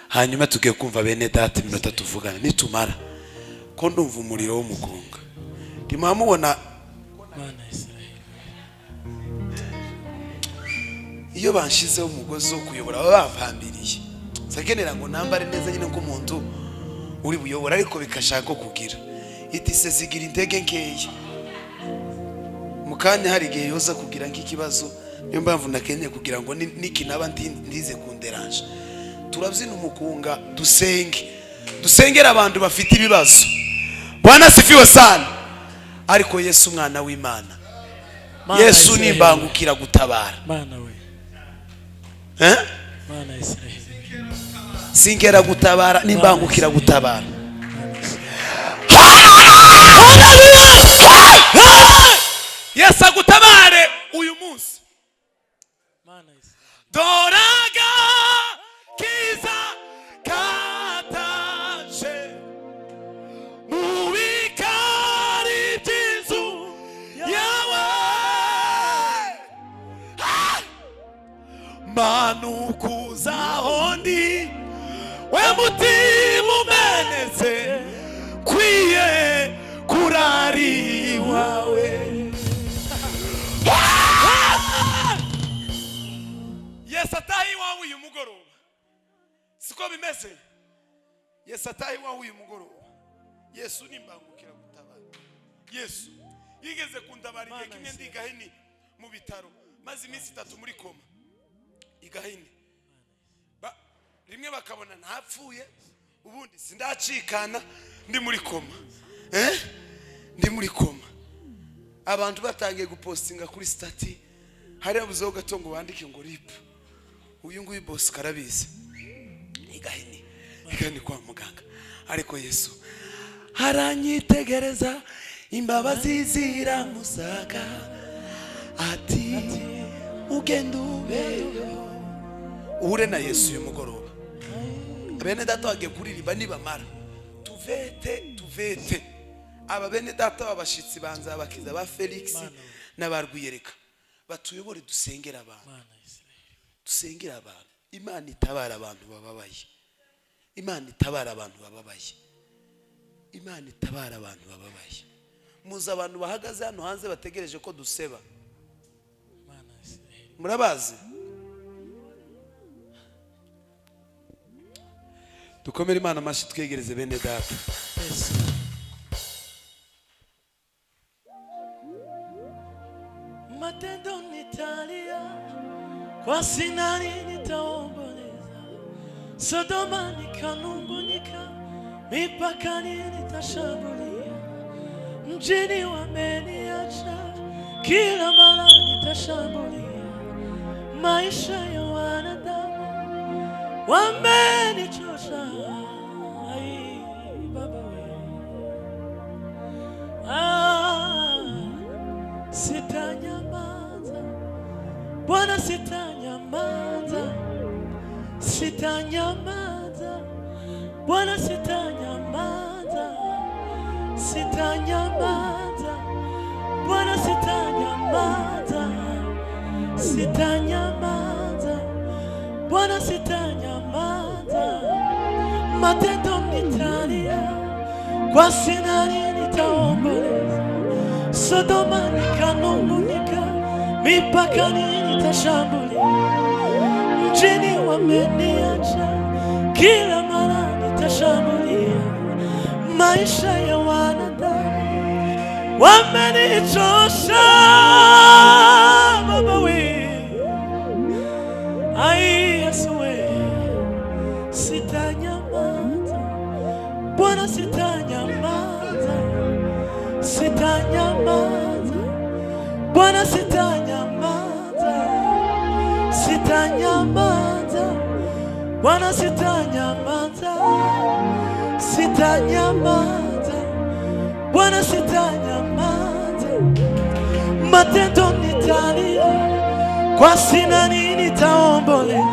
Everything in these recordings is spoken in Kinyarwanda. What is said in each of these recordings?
hanyuma tugiye kumva bene data iminota tuvugana nitumara ko ndumva umuriro w'umugunga ndimamubona Mana Israel. iyo banshizeho umugozi wo kuyobora bavambiriye sakenera ngo nambare neza nyine ko umuntu uri buyobora ariko bikashaka kugira itise zigira intege nkeya mukanya hari igihe yoza kugira nk'ikibazo niyo mpamvu nakeneye kugira ngo nikinaba ndize kunderanje turabyina umukunga dusengera abantu bafite ibibazo. Bwana sifiwe sana. Ariko Yesu umwana w'Imana, Yesu nimbangukira gutabara. Mana we, Mana Israel. Singera gutabara nimbangukira gutabara. Yesu agutabare uyu munsi. Mana Israel. Doraga kiza kataje mubikari by'inzu yawe manukuzaho ndi we mutima umenetse kwiye kurari wawe. Yesu atahi wawe uyu mugoroba. Siko bimeze. Yesu atahi wawe uyu mugoroba. Yesu nimbangukira gutabara. Yesu yigeze kundabarira kimwe ndi Gahini mu bitaro maze iminsi 3 muri koma. Igahini rimwe bakabona ntapfuye ubundi sindacikana ndi muri koma. Ndi muri koma. Abantu batangiye gupostinga kuri stati hari abuzeho gato ngo bandike ngo rip uyu nguyu boss karabizi igahini kwa muganga. Ariko Yesu haranyitegereza imbabazi ziramusaka ati ugenda ubeyo. Uhure na Yesu uyu mugoroba. Bene data bagiye kuririmba nibamara tuvete aba bene data babashitsi banza abakiza ba Felix n'abarwiyereka batuyobore dusengera abantu. Dusengera abantu. Imana itabara abantu bababaye. Imana itabara abantu bababaye. Imana itabara abantu bababaye. Muza abantu bahagaze hano hanze bategereje ko duseba. Murabazi? Dukomere Imana amashi twegereze bene data. Matendo nitalia kwa sinari nitaomboleza, Sodoma nikanungunika, mipakani nitashambulia, mjini wameniacha, kila mara nitashambulia, maisha ya wanadamu wamenichosha. Ai Baba we, sitanyamaza Bwana, sitanyamaza, sitanyamaza Bwana, sitanyamaza, sitanyamaza Bwana, sitanyamaza, sitanyamaza Bwana, sitanyamaza. Matendo nitalia kwa sinari nitaomboleza, Sodoma nikanungunika, mipakani nitashambulia, mjini wameniacha, kila mara nitashambulia, maisha ya wanadamu wamenichosha. Baba we, ai Yesu we, sitanyamaza Bwana, sitanyamaza, sitanyamaza Bwana, sitanyamaza, sitanyamaza Bwana, sitanyamaza, sitanyamaza Bwana, sitanyamaza. Matendo nitalia kwa sinani nitaomboleza,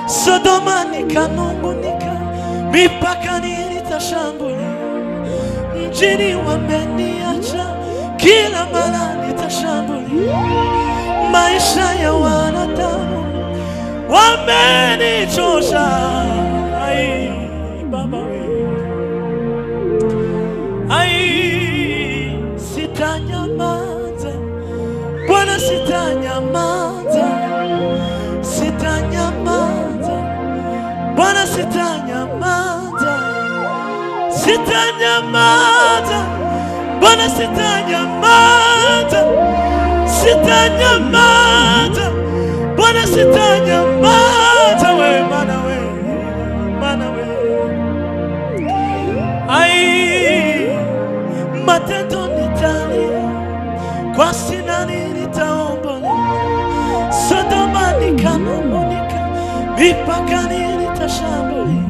Sodoma nikanungunika, mipakani nitashambulia, mjini wameniacha, kila mara nitashambulia, maisha ya wanadamu wamenichosha. sitanyamaza, sitanyamaza, Bwana sitanyamaza, sitanyamaza, Bwana sitanyamaza, we Bwana we, Bwana we. Ai, matendo nitalia, kwa sinani nitaomboleza, Sodoma nikanung'unika, mipakani nitashambulia,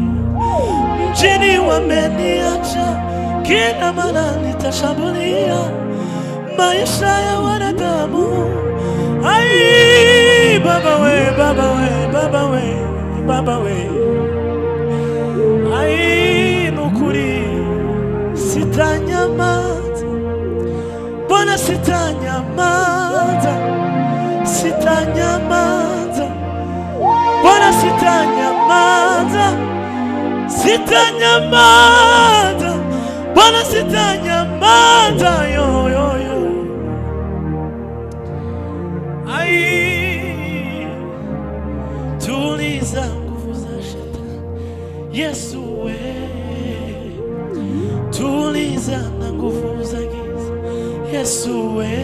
mjini wameniacha, kila mara nitashambulia maisha ya wanadamu. Ai, Baba we, Baba we, Baba we, Baba we. Ai, nukuri sitanyamaza, Bwana sitanyamaza, sitanyamaza, Bwana sitanyamaza, sitanyamaza, Bwana sitanyamaza, yo yo yo. Ai, tuliza nguvu za shetani, Yesu we, tuliza na nguvu za giza, Yesu we,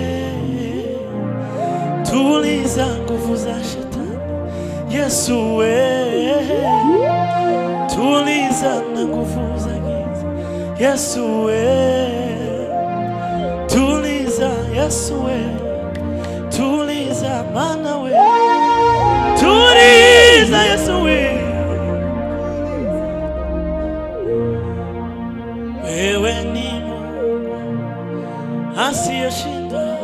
tuliza nguvu za shetani, Yesu we, tuliza na nguvu za giza, Yesu we, tuliza, Yesu we, tuliza mana we, tuliza Yesu we. Wewe ni Mungu asiyeshindwa,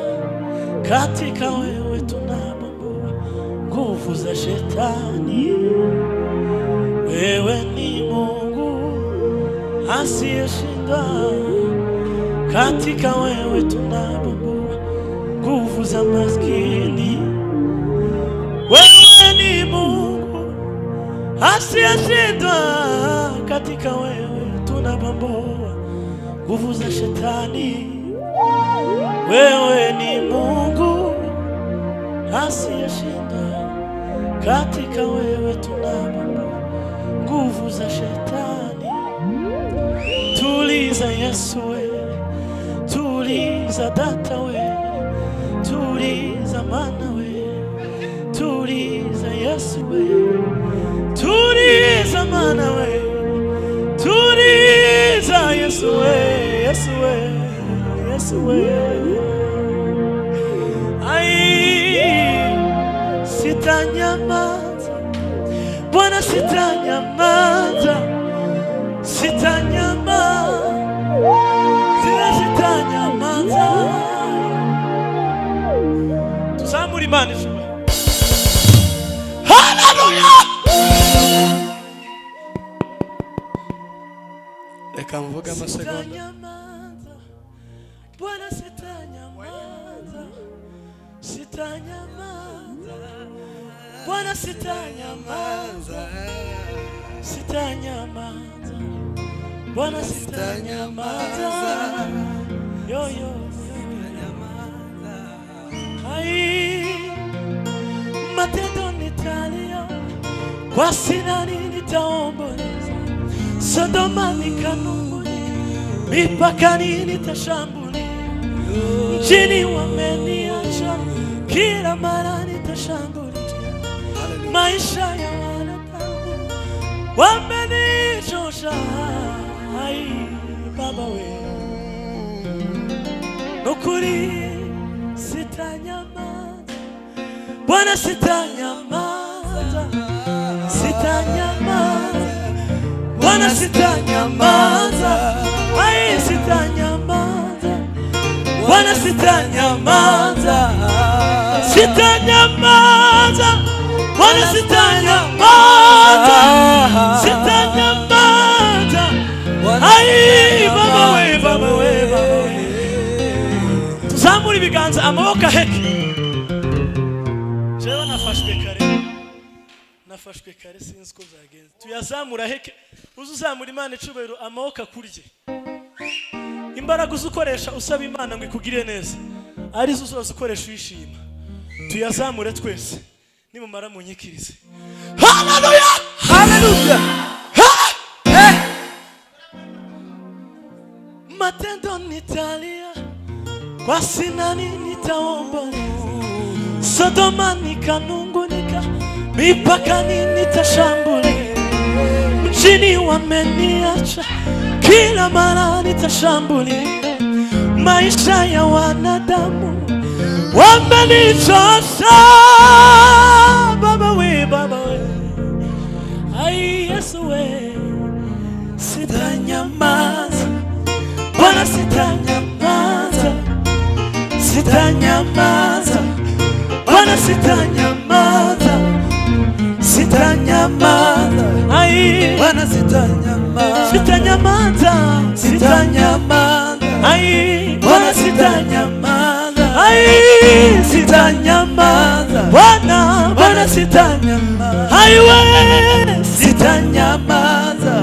katika wewe tunabomoa nguvu za shetani. Wewe ni Mungu asiyeshindwa, katika wewe tunabomoa nguvu za maskini. Wewe ni Mungu asiyeshindwa, katika wewe tunabomoa nguvu za shetani. Wewe ni Mungu asiyeshindwa, katika wewe tunabomoa nguvu za shetani. Tuliza Yesu we, tuliza data we, tuliza mana we, tuliza Yesu we, tuliza mana we, tuliza Yesu we, Yesu we, Yesu we. Ai, sitanyamaza, Bwana sitanyamaza, sitanyamaza, sitanyamaza. Tuzamure Imana ishobora. Haleluya! Reka mvuge amasegonda. Sitanyamaza, Bwana sitanyamaza, sitanyamaza, Bwana sitanyamaza, sitanyamaza, Bwana sitanyamaza, yo yo sitanyamaza. Ai, matendo nitalia, kwa sinani nitaomboleza, Sodoma nikanung'unika, mipakani nitashambulia, mjini wameniacha, kila mara nitashambulia maisha ya wanadamu, wamenichosha. Ai, Baba we, nukuri sitanyamaza, Bwana sitanyamaza, sitanyamaza, Bwana sitanyamaza. Ai, sitanyamaza, Bwana sitanyamaza, sitanyamaza, Bwana sitanyamaza, sitanyamaza. Ai, Baba we, Baba we, Baba we. Tuzamure ibiganza, amaboko aheke. Jewe nafashwe kare sinzi ko byagenze. Tuyazamura aheke, uzuzamura Imana icubahiro, amaboko akurye. Imbaraga uzukoresha usaba Imana ngo ikugire neza, arizo zose ukoresha uyishima. Tuyazamure twese, nimumara munyikirize. Haleluya, haleluya, matendo nitalia, kwa sinani nitaomboleza, Sodoma nikanungunika, mipakani nitashambulia, mjini wameniacha, kila mara nitashambulia, maisha ya wanadamu wamenichosha. Baba we, ai Yesu we, sitanyamaza Bwana, sitanyamaza, sitanyamaza Bwana, sitanyamaza, sitanyamaza, ai Bwana, sitanyamaza, sitanyamaza, sitanyamaza, ai Bwana, sitanyamaza, ai sitanyamaza Bwana, sitanyamaza, ai we sitanyamaza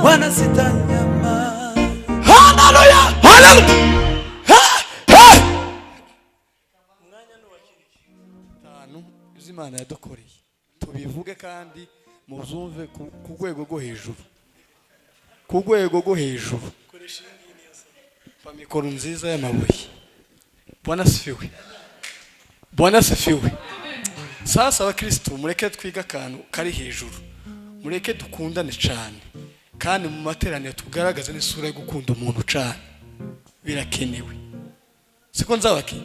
Bwana, sitanyamaza. Haleluya, haleluya. Imana yadukoreye tubivuge kandi muzumve ku rwego rwo hejuru, ku rwego rwo hejuru, pa mikoro nziza y'amabuye. Bwana asifiwe, Bwana asifiwe. Sasa abakristo mureke twiga akantu kari hejuru, mureke dukundane cyane, kandi mu materaniro tugaragaze n'isura yo gukunda umuntu cyane, birakenewe. Siko nzabaki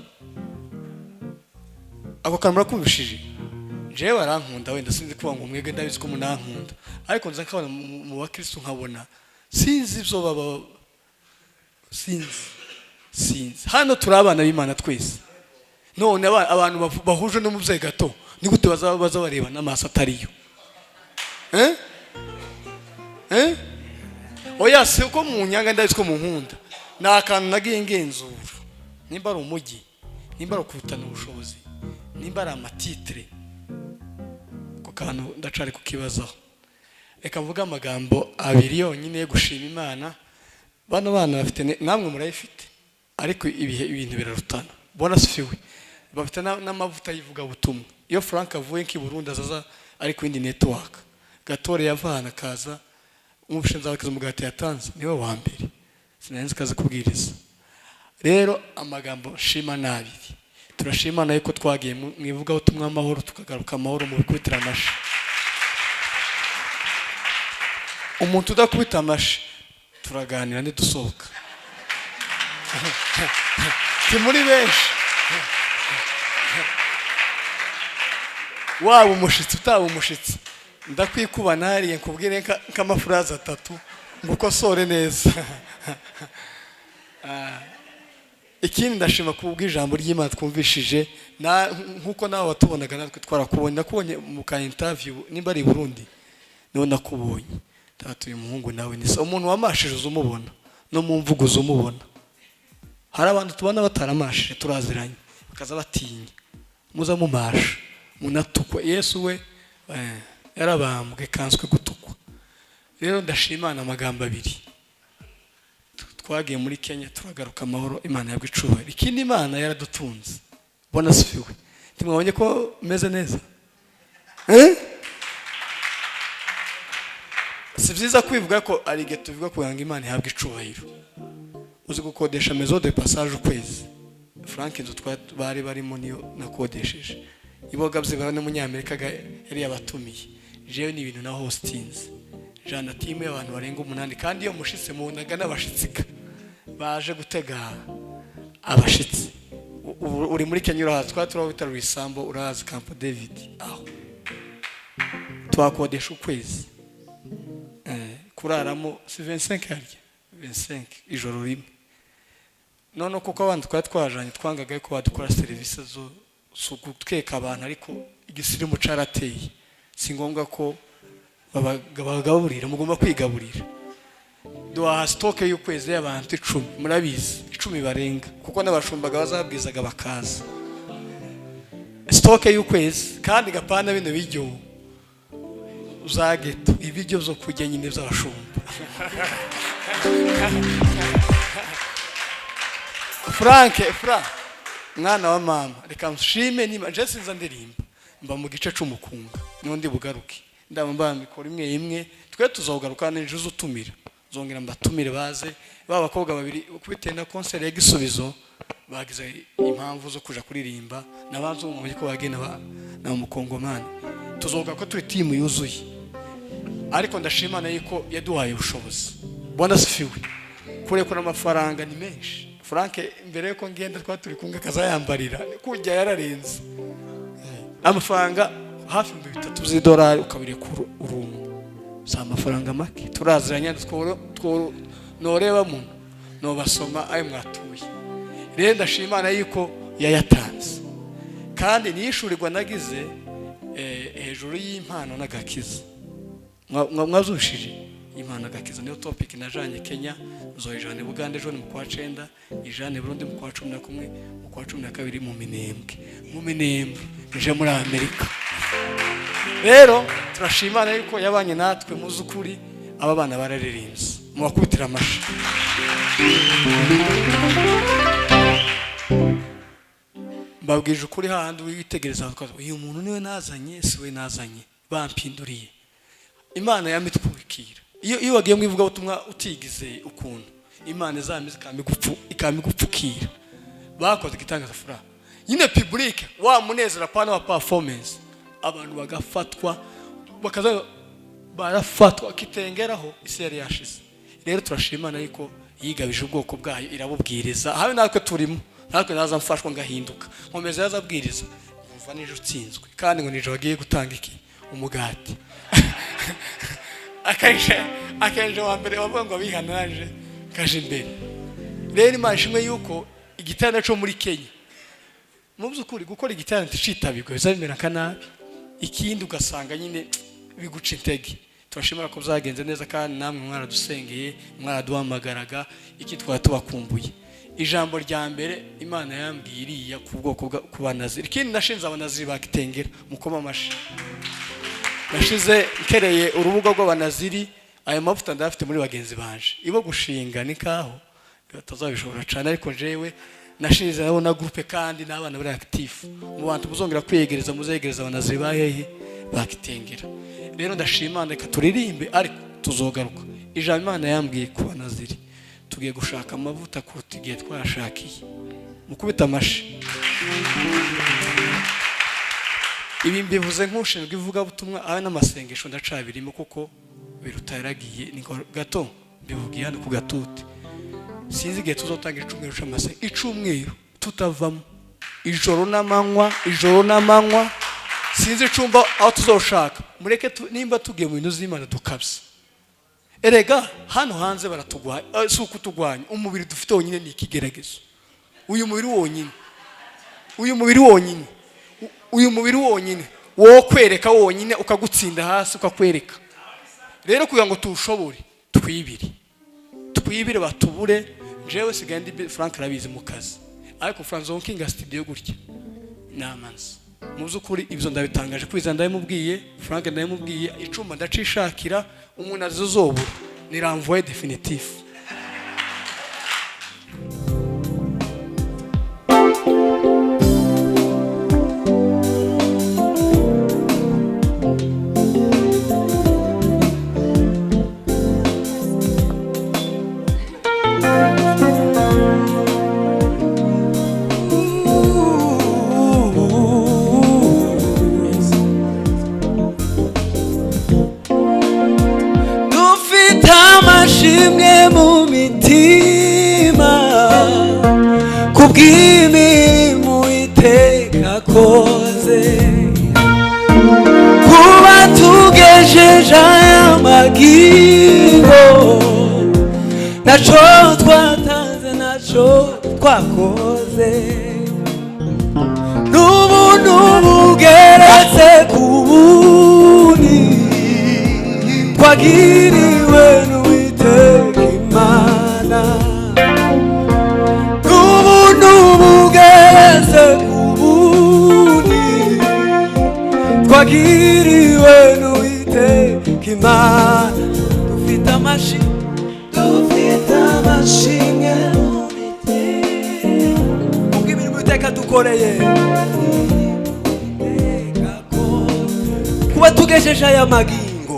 ako kamera kumvishije jewe barankunda, wenda sinzi kuba ngo mwege ndabizi ko munankunda, ariko nza nkabona mu bakristo nkabona sinzi ibyo baba, sinzi hano turi abana b'Imana twese, none abantu bahuje no muvye gato ni gute baza bareba n'amaso atariyo? Oya se ko mu nyanga ndabizi ko mu nkunda nakantu nagiye ngenzura, nimba ari umugi, nimba ari kutana ubushobozi, nimba ari amatitre, ko kantu ndacari kukibazaho. Reka mvuga amagambo abiri yonyine yo gushima Imana. Bano bana bafite namwe murayifite, ariko ibintu birarutana. Bwana asifiwe. Bafite n'amavuta yivuga butumwa. Iyo Frank avuye nki Burundi azaza ari ku indi network, Gatore yavana kaza umubishenza wakiza mugati yatanze niwe wa mbere, sinanzi kaza kubwiriza. Rero amagambo shima nabiri, turashima nayo ko twagiye mwivuga ubutumwa amahoro, tukagaruka amahoro mu bikubitira amashi. Umuntu udakubita amashi turaganira ntidusohoka. Timuri benshi, waba umushitsi utaba umushitsi, ndakwikuba nariye nkubwire nk'amafuraza 3 ngukosore neza. Ikindi ndashima kubwa ijambo ry'Imana twumvishije, nkuko nawe watubonaga natwe twarakubonye, nakubonye mu ka interview nimba ari Burundi, niho nakubonye. Tatu uyu muhungu nawe ni umuntu wamashije uzumubona, no mu mvugo uzumubona. Hari abantu tubona bataramashije turaziranye, bakaza batinya, muza mu masha munatukwa. Yesu we yarabambwe kanswe gutukwa. Rero ndashimana amagambo abiri, twagiye muri Kenya turagaruka amahoro, Imana yabwicubahiro. Ikindi Imana yaradutunze. Bwana asifiwe. Timwabonye ko meze neza? Si byiza kwivuga ko ari ge tuvuga ko yanga Imana ihabwa icubahiro. Uzi gukodesha maison de passage ukwezi. Frank inzu bari barimo niyo nakodesheje. Iboga bye bane munyamerika yari yabatumiye. Jewe ni ibintu na hostings. Jana timu y'abantu barenga 8, kandi iyo mushitse mu naga n'abashitsika baje gutega abashitsi. Uri muri Kenya urahazi, twabita Ruisambo, urahazi Camp David, aho twakodesha ukwezi, kuraramo 25 harya 25 ijoro rimwe. None kuko abantu twajanye twangaga ko badukora service zo gutweka abantu, ariko igisirimu carateye, si ngombwa ko babagaburira, mugomba kwigaburira. Duha stock y'ukwezi y'abantu 10, murabizi 10 barenga, kuko n'abashumbaga bazabwizaga bakaza. Stock y'ukwezi kandi gapana bino bijyo uzageto, ibijyo zo kujya nyine by'abashumba. Frank mwana wa mama, reka mshime ni je sinza ndirimba, mba mu gice c'umukunga n'undi bugaruke, ndaba mikoro imwe twe tuzogaruka n'ejo utumira zongera mbatumire baze ba bakobwa babiri kubitewe na concert ya Gisubizo bagize impamvu zo kuja kuririmba nabanze mu mujyi ko bagena na umukongomani tuzoga ko turi team yuzuye ariko ndashimana yuko yaduhaye ubushobozi bwana sifiwe kure ko n'amafaranga ni menshi Frank mbere yuko ngenda turi kumwe kazayambarira kujya yararenze amafaranga hafi $3 z'idolari ukabire ku urumwe sa amafaranga make turaziranya two noreba mu no basoma ayo mwatuye rero ndashimana yuko yayatanze kandi niyishurirwa nagize hejuru y'impano n'agakiza mwazushije impano n'agakiza niyo topic najanye Kenya zoyijane Bugande ejo mu kwa 9 ijane Burundi mu kwa 11 mu kwa 12 mu minembwe ije muri Amerika rero turashimana yuko yabanye natwe muzukuri aba bana bararirimbye mu bakubitira amashi mbabwije ukuri hahandi witegereza uyu muntu niwe nazanye siwe nazanye bampinduriye Imana yamitwubikira iyo wagiye mu ivuga ubutumwa utigize ukuntu Imana izamize ikamigupfukira bakoze gitangaza fura nyine public wa munezera pana wa performance abantu bagafatwa bakaza barafatwa kitengeraho isi yari yashize rero turashimana yuko yigabije ubwoko bwayo irabubwiriza habe natwe turimo natwe naza mfashwa ngahinduka nkomeza yazabwiriza umva nije utsinzwe kandi ngo nije wagiye gutanga iki umugati akaje wa mbere wavuga ngo bihanaje kaje imbere rero imashimwe yuko igitanda cyo muri Kenya mu byukuri gukora igitanda citabirwa bizabimera kanabi ikindi ugasanga nyine biguca intege turashimira ko byagenze neza kandi namwe mwaradusengeye mwaraduhamagaraga iki twatubakumbuye ijambo rya mbere Imana yambwiriye ku bwoko ku banaziri ikindi nashinze abanaziri bakitengera mukoma amashi nashize kereye urubuga rw'abanaziri ayo mavuta ndafite muri bagenzi banje ibo gushinga nikaho batazabishobora cyane ariko jewe nashize nabo na groupe kandi n'abana bari active mu bantu muzongera kwiyegereza muzegereza abanaziri bahehe bakitengera rero ndashimana reka turirimbe ariko tuzogaruka ijambo Imana yambwiye ku banaziri tugiye gushaka amavuta kuruta igihe twashakiye mukubita amashi ibi mbivuze nk'ushinzwe ivuga butumwa aho n'amasengesho ndacabirimo kuko biruta yaragiye ni gato mbivugiye hano ku gatuti sinzi igihe tuzotanga icumweru c'amase icumweru tutavamo ijoro n'amanywa sinzi icumba aho tuzoshaka mureke nimba tugiye mu bintu z'Imana dukabye erega hano hanze baratugwanya si ukutugwanya umubiri dufite wonyine ni ikigeragezo uyu mubiri wonyine wo kwereka wonyine ukagutsinda hasi ukakwereka rero kugira ngo tushobore twibire batubure jewe sigandi Frank arabizi mu kazi ariko Frank Zonkinga studio gutya namanzi mu byukuri ibyo ndabitangaje kwiza ndabimubwiye Frank ndabimubwiye icuma ndacishakira umuntu azozobura ni renvoi définitif kubw'imirimo iteka koze kuba tugejeje aya magingo naco twatanze naco twakoze n'ubuntu bugeretse ku bundi twagiriwe n'Uwiteka Imana twagiriwe n'Uwiteka Imana dufite amashimwe kubw'imirimo Uwiteka dukoreye kuba tugejeje aya magingo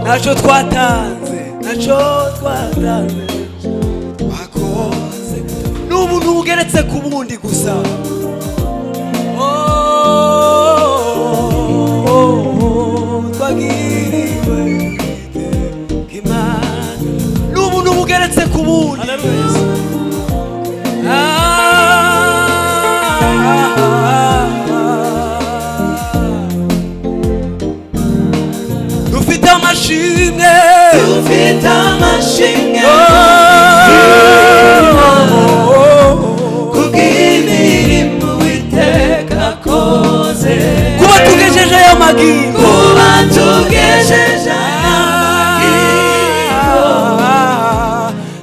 ntacyo twatanze ntacyo twatanze twakoze n'ubuntu bugeretse ku bundi gusa twagiriwe Imana n'ubuntu bugeretse ku bundi dufite amashimwe kubw'imirimo Uwiteka akoze kuba tugejeje aya magingo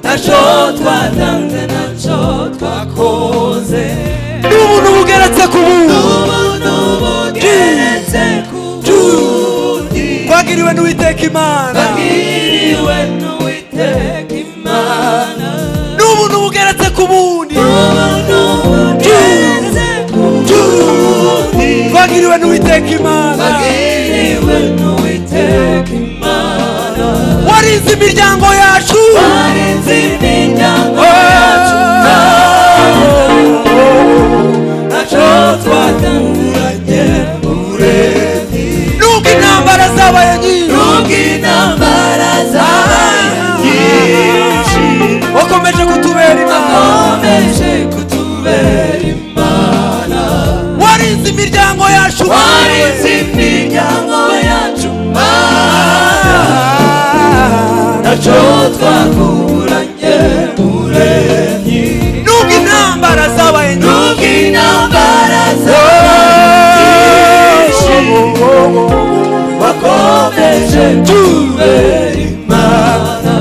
ntacyo twatanze ntacyo twakoze n'ubuntu bugeretse ku bundi twagiriwe n'Uwiteka Imana n'ubuntu bugeretse ku bundi twagiriwe n'Uwiteka Imana warinze imiryango yacu ntacyo twatanguranye nubwo intambara zabaye nyinshi wakomeje kutubera Imana warinze imiryango yacu ntacyo twakuranye Muremyi nubwo intambara zabaye nyinshi wakomeje kutubera Imana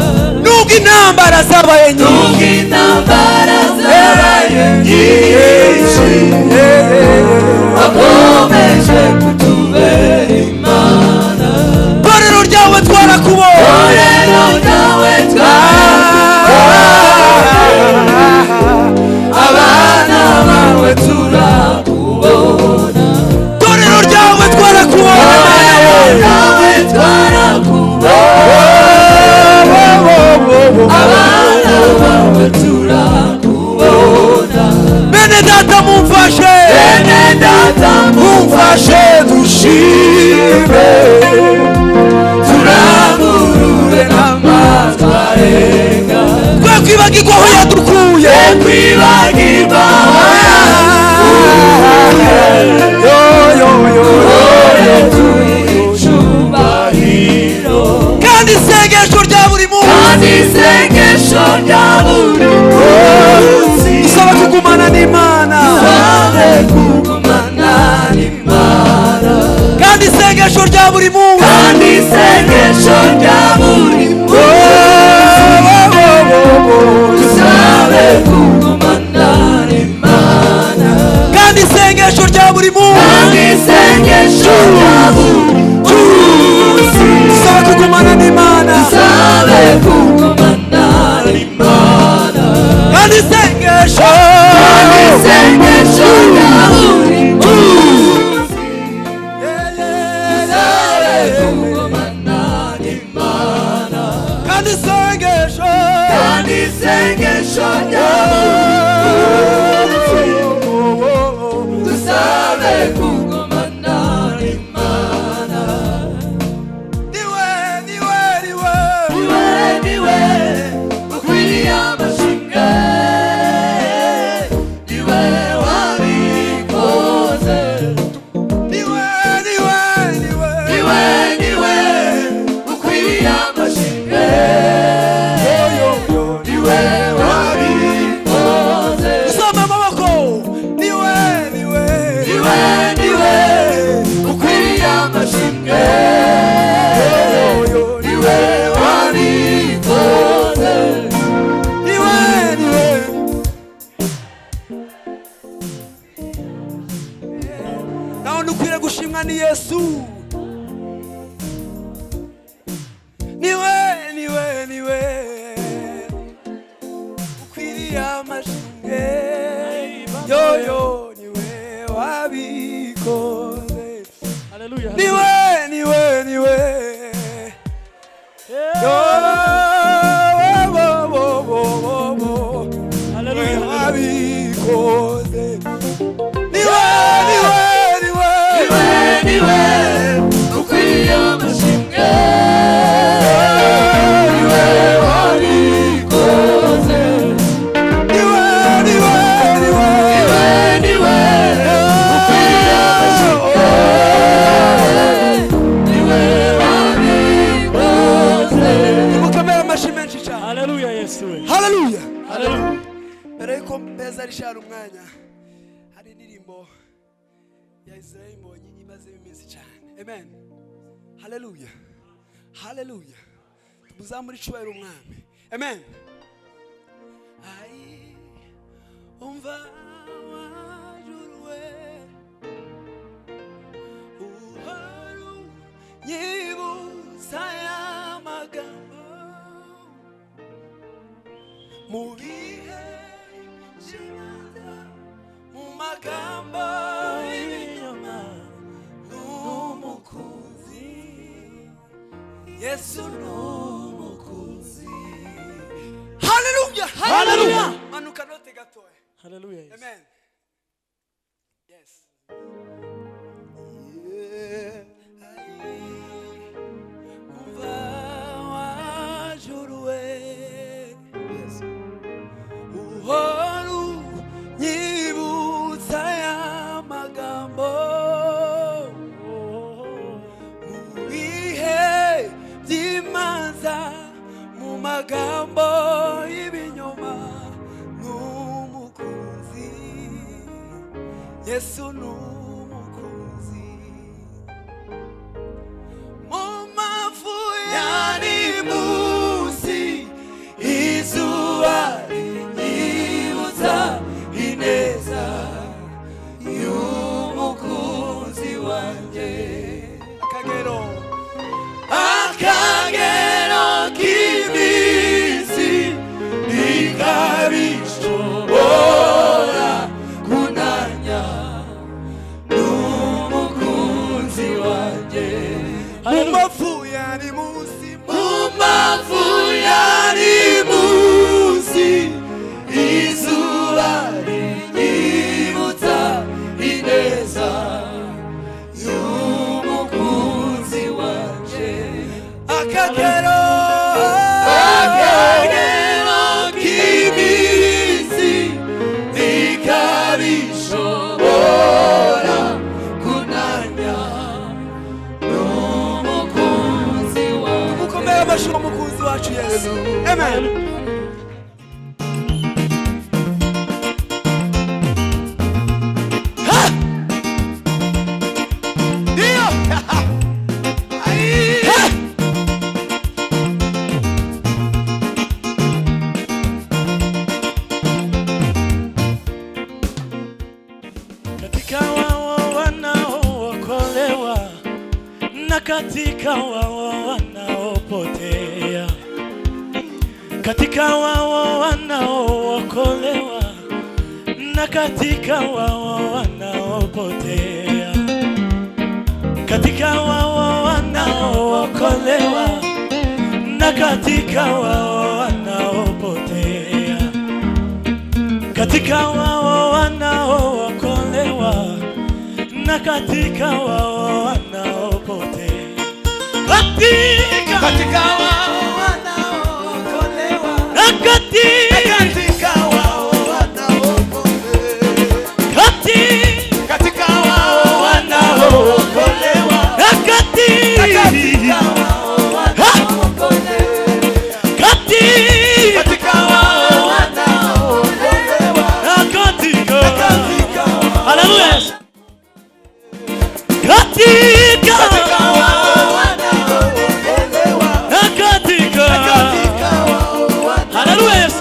nubwo intambara zabaye nyinshi wakomeje kutubera Imana torero ryawe twarakubonye abana bawe turakubona torero ryawe twarakubonye abana bawe turakubona bene data mumfashe dushime turangurure n'amajwi arenga twe kwibagirwa aho yadukuye kandi isengesho rya buri munsi isaba kugumana n'Imana kandi isengesho rya buri munsi kandi isengesho rya buri munsi isaba kugumana n'Imana kandi isengesho indirimbo ya Israel Mbonyi imaze iminsi cyane. Amen. Haleluya. Haleluya. Tuzamuri cyubahiro umwami. Amen. Ai umva wajurwe uharu nyibuza ya magambo mu bihe by'imanza mu magambo y'ibinyoma n'umukunzi Yesu n'umukunzi. Hallelujah. Hallelujah. Manuka note gatoya. Hallelujah. Yes. Amen. Yes. Yeah. Umva wajurwe. Yes. Uhoru nyibutsa ya magambo. Mu bihe by'imanza mu magambo y'ibinyoma n'umukunzi Yesu n'umukunzi. Mu mafu yani munsi izuba rinyibutsa ineza y'umukunzi wanjye. Akagero k'iminsi ntikabishobora kunanya n'umukunzi wanjye. Mu mafu yani munsi, mu mafu yani munsi izuba rinyibutsa ineza y'umukunzi wanje. Akagero k'iminsi ntikabishobora kunanya n'umukunzi wacu. Tumukomere amashyi umukunzi wacu Yesu. Amen. Katika wao wanaopotea, katika wao wanaookolewa, na katika wao wanaopotea, katika wao wanaookolewa, na katika wao wanaopotea, katika wao wanaookolewa, na katika wao wanaopotea. Katika wao wanaokolewa, na katika wao wanaopotea, katika wao wanaokolewa, na katika wao wanaopotea, katika wao wanaokolewa, na katika haleluya, katika hallelujah.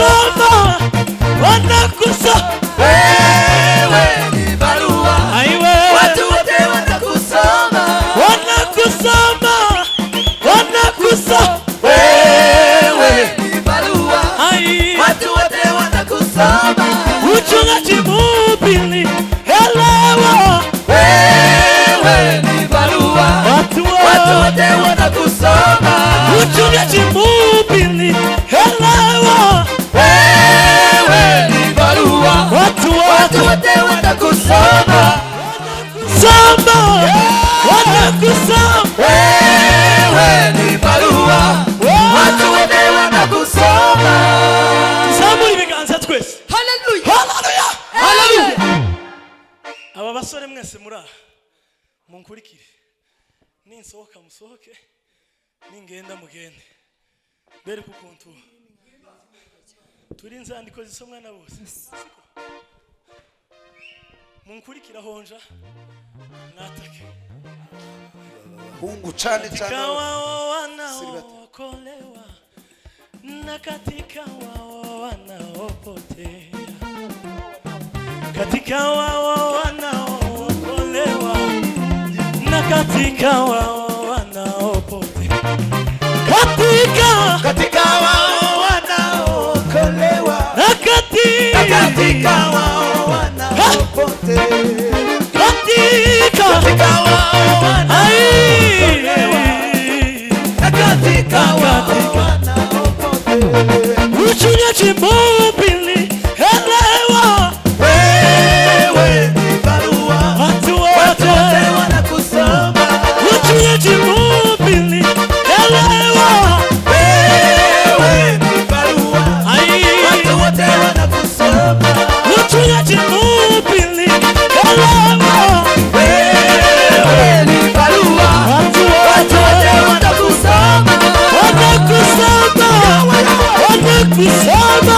wanakusoma, wanakusoma. Wewe ni barua. Aiwe. Watu wote wanakusoma. Wanakusoma, wanakusoma. Wewe ni barua. Ai. Watu wote wanakusoma. Uchungaji Mhubiri, elewa. Wewe ni barua. Watu wote wanakusoma. Uchungaji Mhubiri, elewa. Wewe ni barua. Watu wote wanakusoma. Soma, wanakusoma. Wewe ni barua. Watu wote wanakusoma. Tuzamure ibiganza twese. Hallelujah. Hallelujah. Hallelujah. Aba basore mwese muri aha munkurikire, ninsohoka musohoke, ningenda mugende. Bere kukuntu turi inzandiko zisomwa na bose. Munkurikira honja natake hungu cyane cyane wao wanaokolewa na katika wao wanaopotea, katika wao wanaokolewa na katika wao wanaopotea, Katika wao wanaokolewa. na Katika wao wanaopotea. katika wao wanaokolewa. Katika wao wanaopotea. Uchungaji Mhubiri, elewa. Wewe ni barua. Watu wote wote wanakusoma. Uchungaji Mhubiri, elewa. Wewe ni barua. Ai. Watu wote wanakusoma. Uchungaji Mhubiri, elewa. Wewe ni barua. Watu wote wote wanakusoma. wanakusoma, wanakusoma.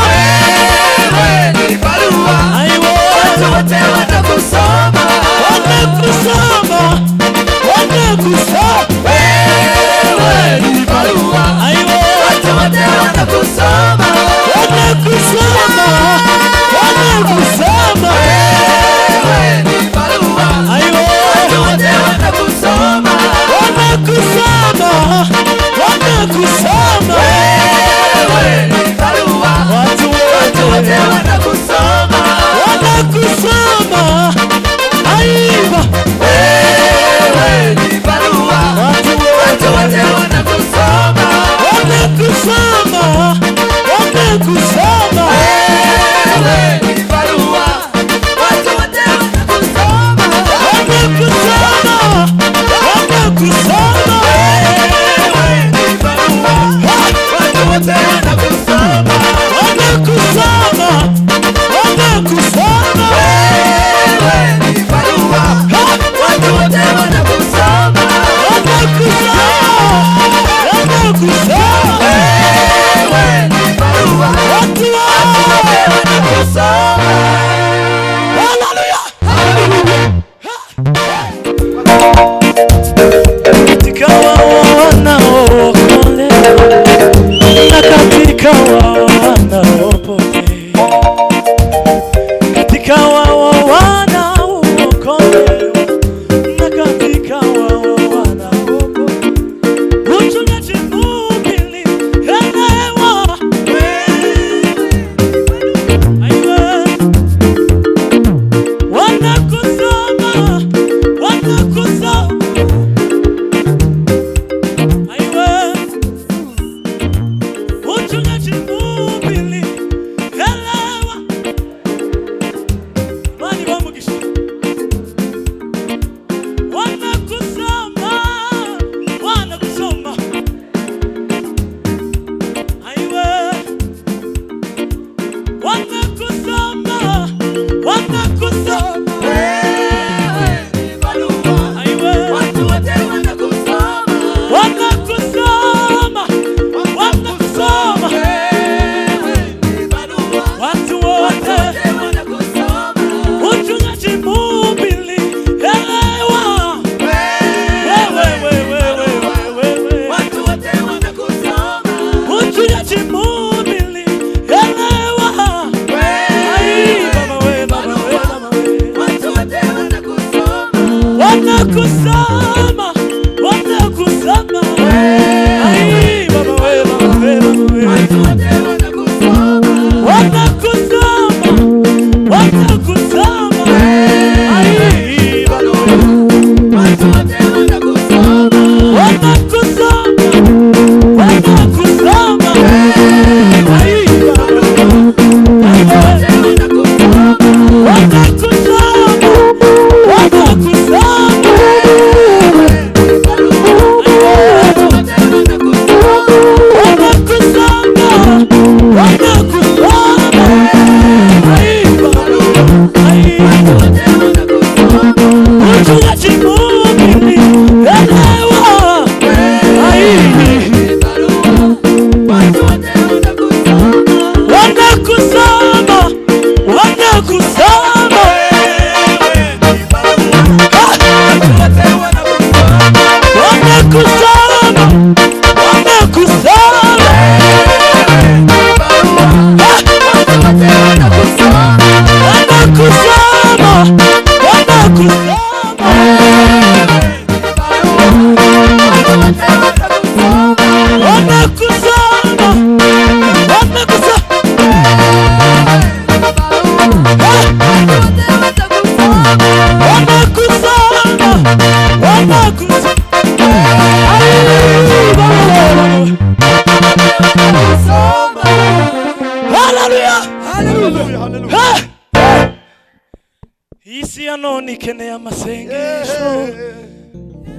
isi ya none ikeneye amasengesho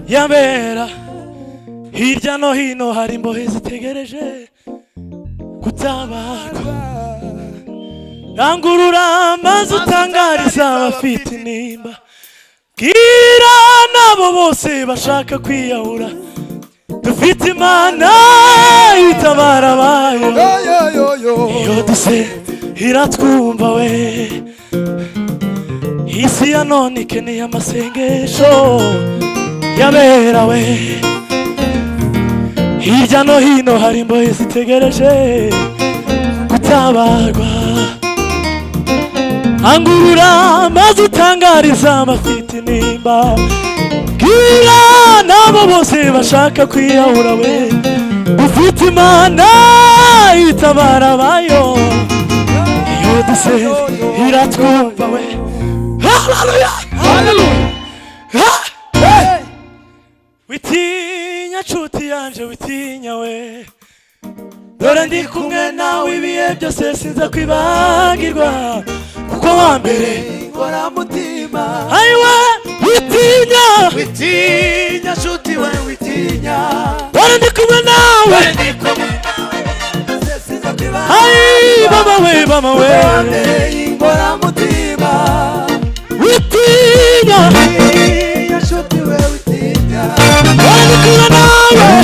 yabera hirya no hino, hari imbohe zitegereje gutabarwa. Rangurura maze utangariza abafite intimba, bwira nabo bose bashaka kwiyahura, dufite Imana itabara abayo. Iyo duse iratwumva we, isi ya none ikeneye amasengesho yabera we, hirya no hino hari imbohe zitegereje gutabarwa. Angurura maze utangariza abafite intimba, bwira nabo bose bashaka kwiyahura we, ufite Imana itabara abayo. Iyo duse iratwumva we. Haleluya, haleluya. Witinya nshuti yanje, witinya we, dore ndi kumwe nawe ibihe byose, sinza kwibagirwa kuko wa mbere Ngora mutima. ayiwe. Witinya, Witinya nshuti we, witinya. dore ndi kumwe nawe. Ayi mama we, mama we, Ngora mutima. witinya, Witinya nshuti we, witinya. dore ndi kumwe nawe.